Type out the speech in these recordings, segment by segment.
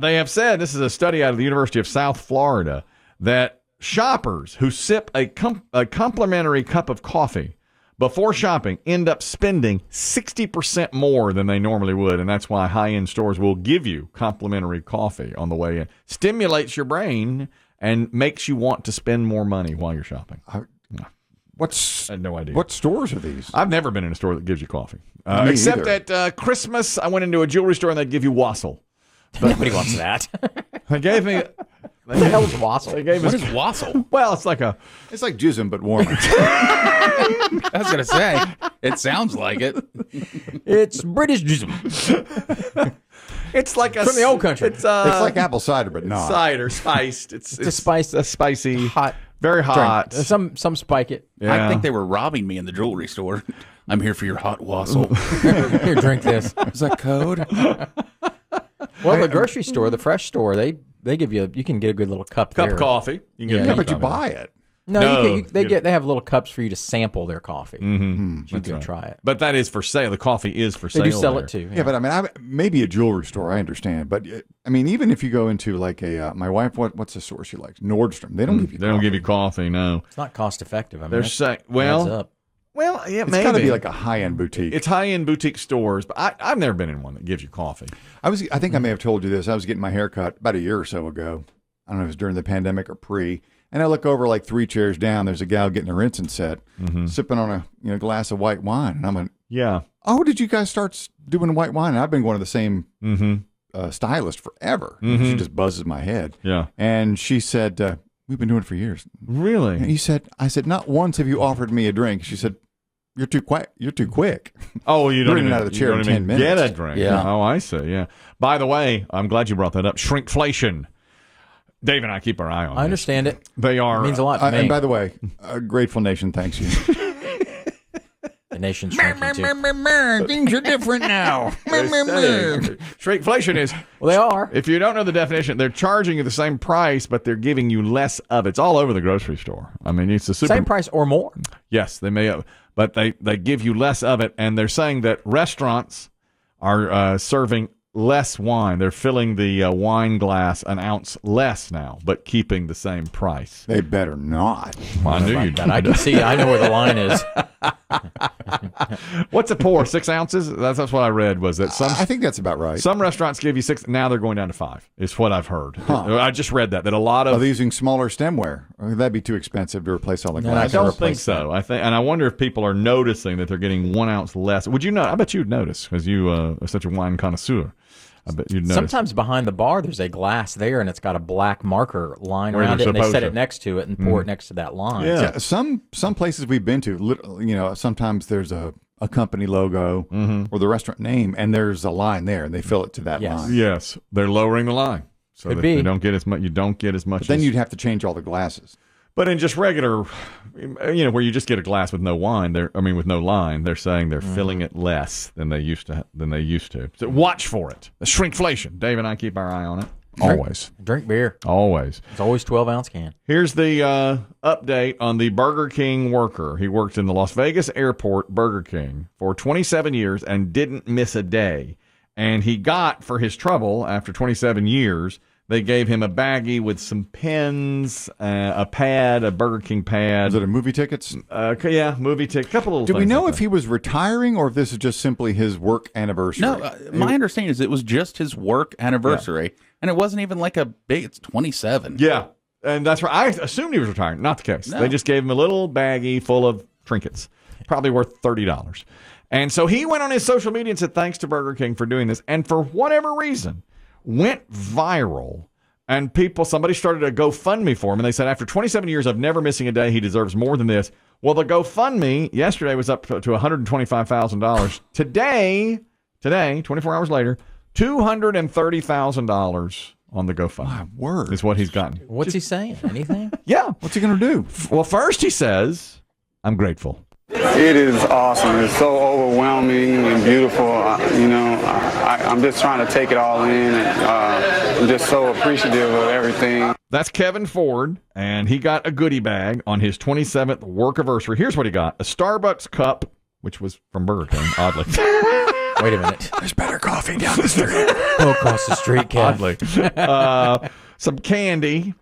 They have said, this is a study out of the University of South Florida, that shoppers who sip a complimentary cup of coffee before shopping end up spending 60% more than they normally would. And that's why high-end stores will give you complimentary coffee on the way in. Stimulates your brain and makes you want to spend more money while you're shopping. I had no idea. What stores are these? I've never been in a store that gives you coffee. Except at Christmas, I went into a jewelry store and they'd give you wassail. But nobody wants that. They gave me... What the hell is wassail? What is wassail? Well, it's like jism, but warmer. I was going to say, it sounds like it. It's British jism. It's like from the old country. It's like apple cider, but not. Cider, spiced. It's a spicy, hot, very hot. Drink. Some spike it. Yeah. I think they were robbing me in the jewelry store. I'm here for your hot wassail. Here, drink this. Is that code? Well, the grocery store, the fresh store, they give you can get a good little cup of there. coffee. You can Yeah, but you buy it. No, they have little cups for you to sample their coffee. Mm-hmm. You can try it. But that is for sale. The coffee is for sale. They do sell there. it too. Yeah, but I mean, maybe a jewelry store, I understand. But I mean, even if you go into like a my wife, what's the store she likes? Nordstrom. They don't give you. They don't give you coffee. No, it's not cost effective. I mean, they're saying Well, yeah, it's maybe. got to be like a high-end boutique. It's high-end boutique stores, but I've never been in one that gives you coffee. I think I may have told you this. I was getting my hair cut about a year or so ago. I don't know if it was during the pandemic or pre. And I look over like 3 chairs down. There's a gal getting her rinsing set, sipping on a glass of white wine. And I'm like, yeah. Oh, did you guys start doing white wine? And I've been going to the same stylist forever. She just buzzes my head. Yeah. And she said, we've been doing it for years. Really? And I said, not once have you offered me a drink. She said, you're too quick. You're too quick. Oh, you don't even out of the chair in 10 minutes. Get a drink. Yeah. Oh, I see. Yeah. By the way, I'm glad you brought that up. Shrinkflation. Dave and I keep our eye on. I understand it. They are. It means a lot to me. And by the way, Grateful Nation thanks you. The nation's shrinking too. Things are different now. Shrinkflation is. Well, they are. If you don't know the definition, they're charging you the same price, but they're giving you less of it. It's all over the grocery store. I mean, it's a same price or more. Yes, they may, but they give you less of it, and they're saying that restaurants are serving less wine. They're filling the wine glass an ounce less now, but keeping the same price. They better not. Well, I knew you'd. I can see. I know where the line is. What's a pour? 6 ounces? That's what I read. Was that some? I think that's about right. Some restaurants give you 6. Now they're going down to 5. Is what I've heard. Huh. I just read that a lot of. Are they using smaller stemware? That'd be too expensive to replace all the glass. I don't think so. And I wonder if people are noticing that they're getting 1 ounce less. Would you know? I bet you'd notice because you are such a wine connoisseur. I bet you'd notice. Sometimes behind the bar, there's a glass there, and it's got a black marker line around it, and they set it next to it and pour it next to that line. Yeah. Some places we've been to, sometimes there's a company logo or the restaurant name, and there's a line there, and they fill it to that line. Yes, they're lowering the line so Could that be. they don't get as much. You don't get as much. But then you'd have to change all the glasses. But in just regular, where you just get a glass with no wine, with no line, they're saying they're filling it less than they used to. So watch for it. The shrinkflation. Dave and I keep our eye on it. Always. Drink beer. Always. It's always 12-ounce can. Here's the update on the Burger King worker. He worked in the Las Vegas airport Burger King for 27 years and didn't miss a day. And he got, for his trouble, after 27 years, they gave him a baggie with some pens, a pad, a Burger King pad. Was it a movie tickets? Yeah, movie ticket. Couple little. Do we things know like if he was retiring or if this is just simply his work anniversary? No, my understanding is it was just his work anniversary, and it wasn't even like a big. It's 27. Yeah, and that's right. I assumed he was retiring. Not the case. No. They just gave him a little baggie full of trinkets, probably worth $30. And so he went on his social media and said thanks to Burger King for doing this. And for whatever reason, went viral. And somebody started a GoFundMe for him. And they said, after 27 years of never missing a day, he deserves more than this. Well, the GoFundMe yesterday was up to $125,000. Today, 24 hours later, $230,000 on the GoFundMe. My word. Is what he's gotten. What's he saying? Anything? Yeah. What's he going to do? Well, first he says, I'm grateful. It is awesome. It's so overwhelming and beautiful. I'm just trying to take it all in, and I'm just so appreciative of everything. That's Kevin Ford, and he got a goodie bag on his 27th work anniversary. Here's what he got: a Starbucks cup, which was from Burger King, oddly. Wait a minute. There's better coffee down the street. Go across the street, Kev. Oddly. Some candy,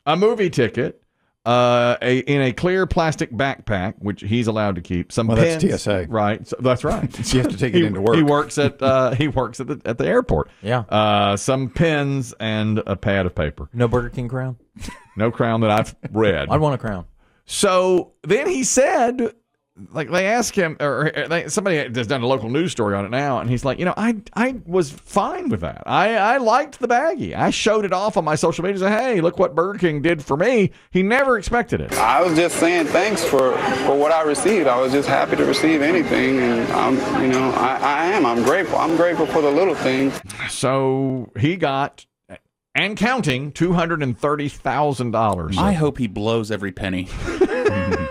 a movie ticket, in a clear plastic backpack, which he's allowed to keep. Some pens. That's TSA. Right. So that's right. So you have to take it into work. He works at the airport. Yeah. Some pens and a pad of paper. No Burger King crown? No crown that I've read. I'd want a crown. So then he said, like, they asked him, somebody has done a local news story on it now, and he's like, I was fine with that. I liked the baggie. I showed it off on my social media and said, hey, look what Burger King did for me. He never expected it. I was just saying thanks for what I received. I was just happy to receive anything, and I'm grateful. I'm grateful for the little things. So he got, and counting, $230,000. I hope he blows every penny.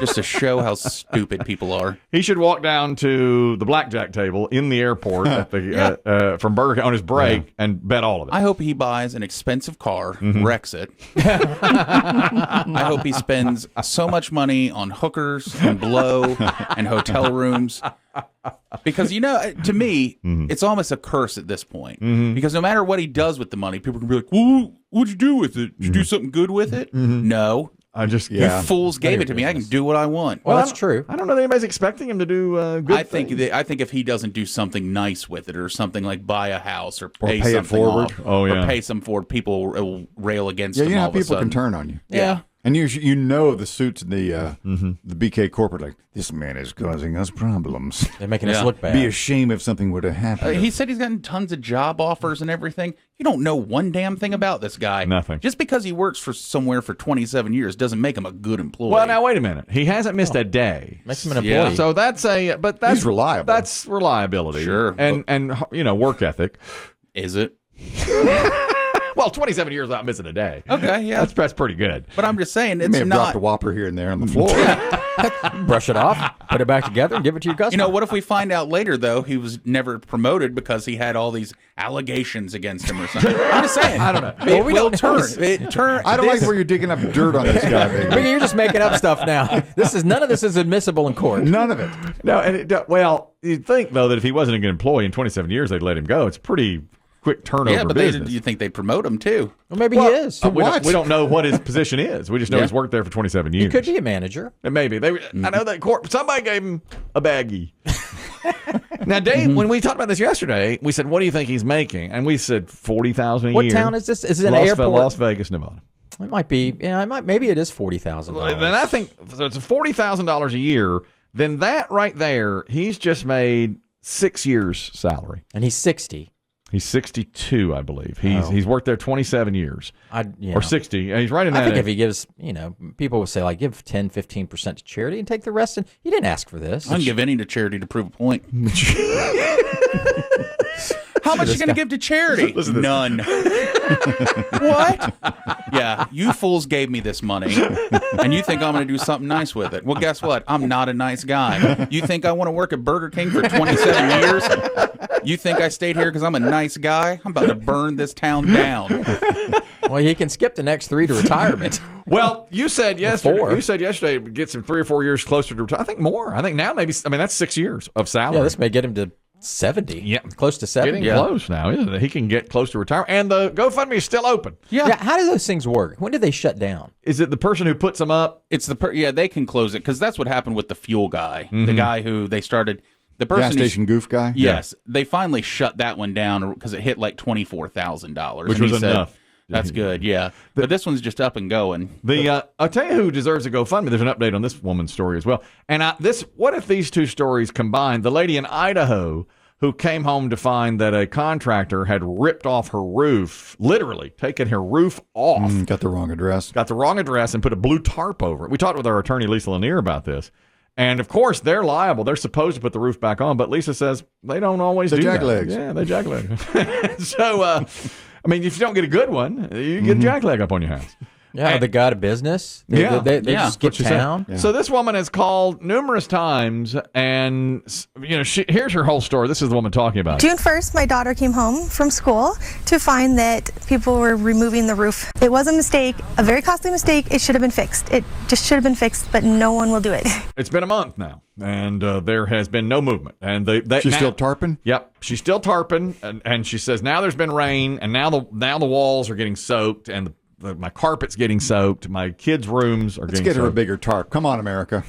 Just to show how stupid people are. He should walk down to the blackjack table in the airport at the from Burger King on his break and bet all of it. I hope he buys an expensive car, wrecks it. I hope he spends so much money on hookers and blow and hotel rooms. Because, to me, it's almost a curse at this point. Because no matter what he does with the money, people can be like, well, what'd you do with it? Did you do something good with it? No. You fools gave it to me. I can do what I want. Well, that's true. I don't know that anybody's expecting him to do good things. I think if he doesn't do something nice with it, or something like buy a house or pay it something forward, off, or pay some forward, people will rail against him. You know all how of a people sudden. can turn on you. Yeah. And the suits in the BK corporate, like, this man is causing us problems. They're making us look bad. Be a shame if something were to happen. He said he's gotten tons of job offers and everything. You don't know one damn thing about this guy. Nothing. Just because he works for somewhere for 27 years doesn't make him a good employee. Well, now wait a minute. He hasn't missed a day. Makes him an employee. So that's He's reliable. That's reliability. Sure. And work ethic. Is it? Well, 27 years without missing a day. Okay, yeah. That's pretty good. But I'm just saying, You it's may have dropped not. a Whopper here and there on the floor. Brush it off, put it back together, and give it to your customer. What if we find out later, though, he was never promoted because he had all these allegations against him or something? I'm just saying. I don't know. It we will don't turn. know. It turn. I don't like where you're digging up dirt on this guy, baby. Biggie, you're just making up stuff now. None of this is admissible in court. None of it. No, and you'd think though that if he wasn't a good employee in 27 years, they'd let him go. It's pretty quick turnover Yeah, but business. you think they'd promote him too? Well, maybe he is. We don't know what his position is. We just know he's worked there for 27 years. He could be a manager. And maybe I know that somebody gave him a baggie. Now, Dave, when we talked about this yesterday, we said, "What do you think he's making?" And we said $40,000 a year. What town is this? Is it an airport? Las Vegas, Nevada. It might be. Yeah, maybe it is $40,000. Then I think so. It's $40,000 a year. Then that right there, he's just made 6 years' salary, and he's 60. He's 62, I believe. He's worked there 27 years. Or 60. He's right in that. I think if he gives, people would say, like, give 10, 15% to charity and take the rest. And he didn't ask for this. I can give any to charity to prove a point. How much are you going to give to charity? None. What? Yeah, you fools gave me this money, and you think I'm going to do something nice with it. Well, guess what? I'm not a nice guy. You think I want to work at Burger King for 27 years? You think I stayed here because I'm a nice guy? I'm about to burn this town down. Well, he can skip the next 3 to retirement. Well, you said yesterday it gets him 3 or 4 years closer to retirement. I think more. I think now that's 6 years of salary. Yeah, this may get him to 70. Yeah. Close to 70. Getting close now, isn't it? He can get close to retirement. And the GoFundMe is still open. Yeah. How do those things work? When did they shut down? Is it the person who puts them up? It's they can close it because that's what happened with the fuel guy, the guy who they started. The person gas station goof guy? Yes. Yeah. They finally shut that one down because it hit like $24,000. Which was enough. That's good, yeah. But this one's just up and going. I'll tell you who deserves a GoFundMe. There's an update on this woman's story as well. And what if these two stories combined? The lady in Idaho who came home to find that a contractor had ripped off her roof, literally taken her roof off. Got the wrong address. Got the wrong address and put a blue tarp over it. We talked with our attorney, Lisa Lanier, about this. And, of course, they're liable. They're supposed to put the roof back on, but Lisa says they don't always do that. Jacklegs. Yeah, they jackleg. So, if you don't get a good one, you get a jackleg up on your house. Yeah, they got a business. They just get town. Yeah. So this woman has called numerous times, and here's her whole story. This is the woman talking about it. June 1st, my daughter came home from school to find that people were removing the roof. It was a mistake, a very costly mistake. It should have been fixed. It just should have been fixed, but no one will do it. It's been a month now, and there has been no movement. And she's still tarping? Yep, she's still tarping, and she says now there's been rain, and now the walls are getting soaked, and my carpet's getting soaked. My kids' rooms are getting soaked. Let's get her a bigger tarp. Come on, America.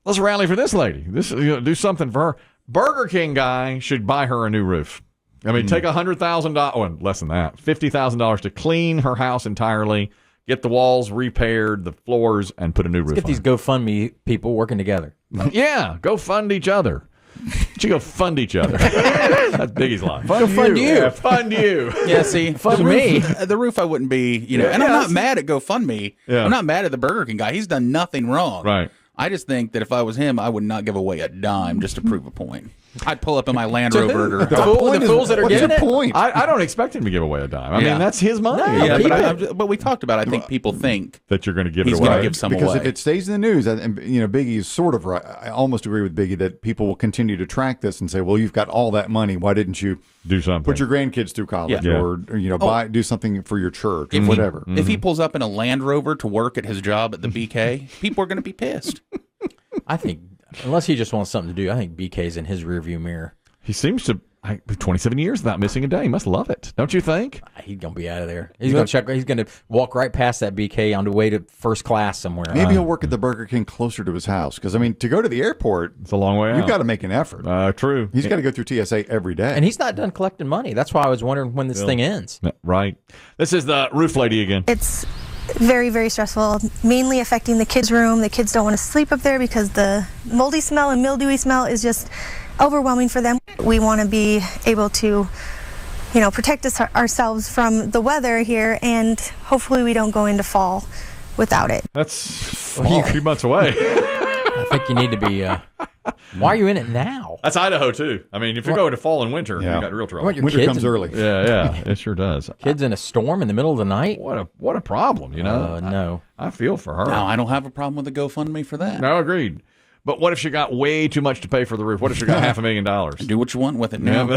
Let's rally for this lady. Do something for her. Burger King guy should buy her a new roof. I mean, take $100,000, or less than that, $50,000 to clean her house entirely, get the walls repaired, the floors, and put a new roof on. Get these GoFundMe people working together. Yeah, go fund each other. She go fund each other. That's Biggie's line. Fund you. Yeah, fund you. Yeah, see, fund me. The roof I wouldn't be, and I'm not mad at GoFundMe. Yeah. I'm not mad at the Burger King guy. He's done nothing wrong. Right. I just think that if I was him, I would not give away a dime just to prove a point. I'd pull up in my Land Rover. The fools that are getting it? Point? I don't expect him to give away a dime. I mean, that's his money. No, yeah, but we talked about, I think people think that you're going to give it he's away. going to give some because away. if it stays in the news, and Biggie is sort of right. I almost agree with Biggie that people will continue to track this and say, well, you've got all that money. Why didn't you do something? Put your grandkids through college or do something for your church or whatever. If he pulls up in a Land Rover to work at his job at the BK, people are going to be pissed. I think, unless he just wants something to do, I think BK's in his rearview mirror. He seems to. 27 years without missing a day. He must love it, don't you think? He's gonna be out of there. He's gonna check. He's gonna walk right past that BK on the way to first class somewhere. Maybe he'll work at the Burger King closer to his house because to go to the airport, it's a long way out. You've got to make an effort. True. He's got to go through TSA every day, and he's not done collecting money. That's why I was wondering when this thing ends. Right. This is the roof lady again. It's very, very stressful, mainly affecting the kids' room. The kids don't want to sleep up there because the moldy smell and mildewy smell is just overwhelming for them. We want to be able to, protect ourselves from the weather here, and hopefully we don't go into fall without it. That's a few months away. I think you need to be. Why are you in it now? That's Idaho too. I mean, if you go into fall and winter, you got real trouble. Winter comes early. Yeah, it sure does. Kids in a storm in the middle of the night. What a problem, No, I feel for her. No, I don't have a problem with the GoFundMe for that. No, agreed. But what if she got way too much to pay for the roof? What if she got $500,000? Do what you want with it now.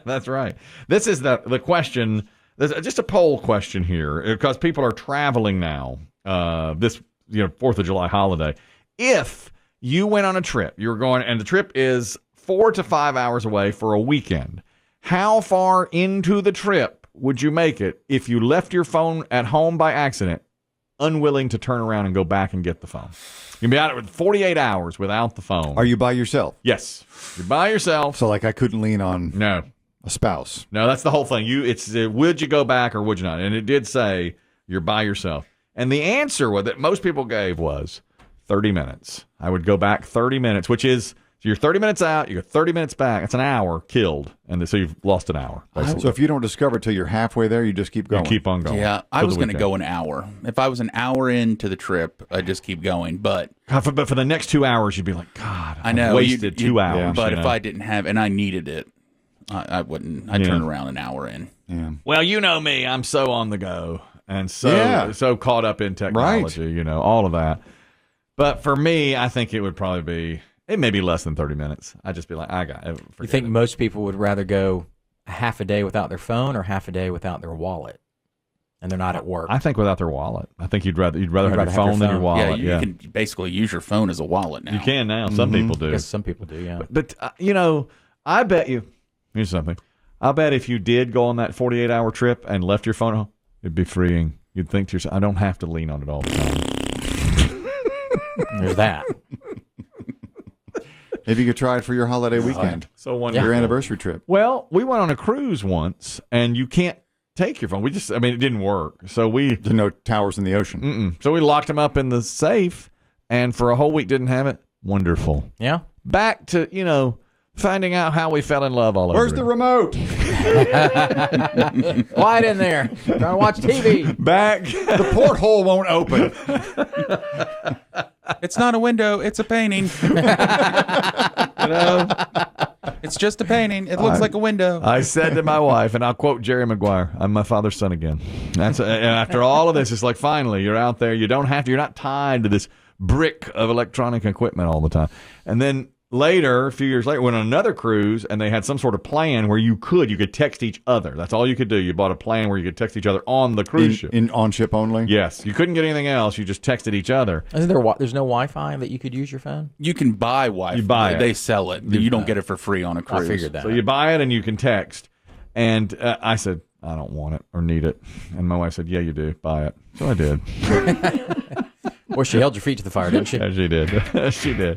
That's right. This is the question. There's just a poll question here because people are traveling now. This 4th of July holiday. If you went on a trip, you were going, and the trip is 4 to 5 hours away for a weekend. How far into the trip would you make it if you left your phone at home by accident, unwilling to turn around and go back and get the phone? You'll be out with 48 hours without the phone. Are you by yourself? Yes. You're by yourself. So I couldn't lean on a spouse. No, that's the whole thing. It's would you go back or would you not? And it did say you're by yourself. And the answer that most people gave was 30 minutes. I would go back 30 minutes, which is, so you're 30 minutes out, you go 30 minutes back. It's an hour killed. And so you've lost an hour. Basically. So if you don't discover till you're halfway there, you just keep going. You keep on going. Yeah, I was going to go an hour. If I was an hour into the trip, I'd just keep going. But for the next 2 hours, you'd be like, God, I know, wasted 2 hours. Yeah. But if I didn't have, and I needed it, I wouldn't. I'd turn around an hour in. Yeah. Well, you know me. I'm so on the go and so caught up in technology, all of that. But for me, I think it would probably be, it may be less than 30 minutes. I'd just be like, I got it. You think most people would rather go half a day without their phone or half a day without their wallet? And they're not at work. I think without their wallet. I think you'd rather have your phone than your wallet. Yeah, you can basically use your phone as a wallet now. You can now. Some people do. I guess some people do, yeah. But I bet you, here's something. I bet if you did go on that 48-hour trip and left your phone home, it'd be freeing. You'd think to yourself, I don't have to lean on it all the time. There's that. Maybe you could try it for your holiday weekend. So wonderful. Your anniversary trip. Well, we went on a cruise once, and you can't take your phone. It didn't work. So There's no towers in the ocean. So we locked them up in the safe, and for a whole week didn't have it. Wonderful. Yeah. Back to, finding out how we fell in love all over. Where's the remote? Quiet in there. Trying to watch TV. Back. The porthole won't open. It's not a window. It's a painting. It's It's just a painting. It looks like a window. I said to my wife, and I'll quote Jerry Maguire, I'm my father's son again. And after all of this, it's like, finally, you're out there. You're not tied to this brick of electronic equipment all the time. And then later, a few years later, went on another cruise, and they had some sort of plan where you could text each other. That's all you could do. You bought a plan where you could text each other on the cruise ship. On ship only? Yes. You couldn't get anything else. You just texted each other. There's no Wi-Fi that you could use your phone? You can buy Wi-Fi. You buy it. They sell it. You don't get it for free on a cruise. I figured that. So you buy it and you can text. And I said, I don't want it or need it. And my wife said, yeah, you do. Buy it. So I did. Well, she held your feet to the fire, didn't she? Yeah, she did. She did.